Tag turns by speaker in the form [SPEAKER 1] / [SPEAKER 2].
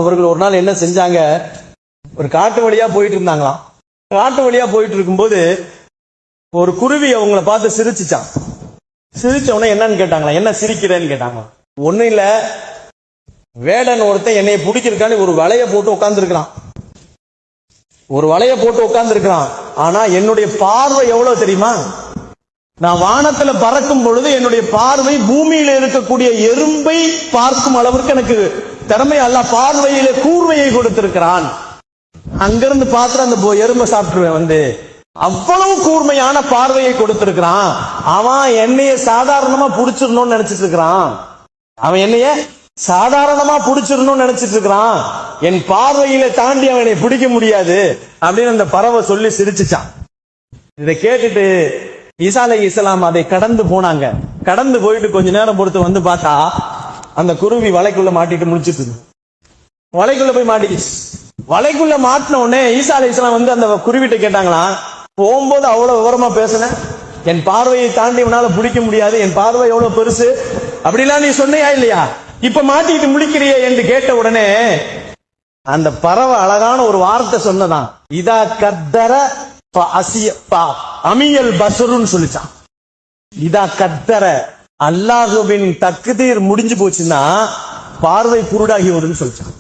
[SPEAKER 1] அவர்கள் ஒரு நாள் என்ன செஞ்சாங்க, ஒரு காட்டு வழியா போயிட்டு இருந்தாங்களாம். காட்டு வழியா போயிட்டு இருக்கும்போது ஒரு குருவி அவங்கள பார்த்து சிரிச்சுச்சான். சிரிச்ச உடனே என்னன்னு கேட்டாங்களா, என்ன சிரிக்கிறேன்னு கேட்டாங்க. ஒன்னும் இல்ல, வேடன் ஒருத்தன் என்னைய பிடிக்கிறதுக்காண்டி ஒரு வலைய போட்டு உட்கார்ந்து இருக்கிறான். ஒரு வலைய போட்டு உட்கார்ந்து இருக்கிறான். ஆனா என்னுடைய பார்வை எவ்வளவு தெரியுமா, நான் வானத்துல பறக்கும் பொழுது என்னுடைய பார்வை பூமியில இருக்கக்கூடிய எறும்பை பார்க்கும் அளவிற்கு எனக்கு திறமை அல்ல, பார்வையில கூர்மையை கொடுத்திருக்கிறான். அங்கிருந்து பார்த்து அந்த எறும்பை சாப்பிட்டுருவேன். அவ்வளவு கூர்மையான பார்வையை கொடுத்திருக்கிறான். அவன் என்னைய சாதாரணமா புடிச்சிடணும்னு நினைச்சிட்டு இருக்கிறான். அவன் என்னைய சாதாரணமா புடிச்சிடணும்னு நினைச்சிட்டு இருக்கிறான். என் பார்வையில தாண்டி அவனை பிடிக்க முடியாது அப்படின்னு அந்த பறவை சொல்லி சிரிச்சுச்சான். இதை கேட்டுட்டு ஈசா அலைஹிஸ்ஸலாம் அதை கடந்து போனாங்க. கடந்து போயிட்டு கொஞ்ச நேரம் பொறுத்து வந்து பார்த்தா அந்த குருவி வலைக்குள்ள மாட்டிட்டு முடிச்சிட்டு வலைக்குள்ள போய் மாட்டிக்கிச்சு. வலைக்குள்ள மாட்டின உடனே ஈசா அலைஹிஸ்ஸலாம் வந்து அந்த குருவிட்ட கேட்டாங்களாம், போகும்போது அவ்வளவு விவரமா பேசுன, என் பார்வையை தாண்டி உன்னால பிடிக்க முடியாது, என் பார்வை எவ்வளவு பெருசு அப்படிலாம் நீ சொன்னையா இல்லையா, இப்ப மாட்டிட்டு முழிக்கிறிய என்று கேட்ட உடனே அந்த பறவை அழகான ஒரு வார்த்தை சொன்னதான், இதா கத்தர அமியல் பசருன்னு சொல்லிச்சான். இதா கத்தர, அல்லாஹுவின் தக்தீர் முடிஞ்சு போச்சுன்னா பார்வை குருடாகி வரும்னு சொல்லிச்சான்.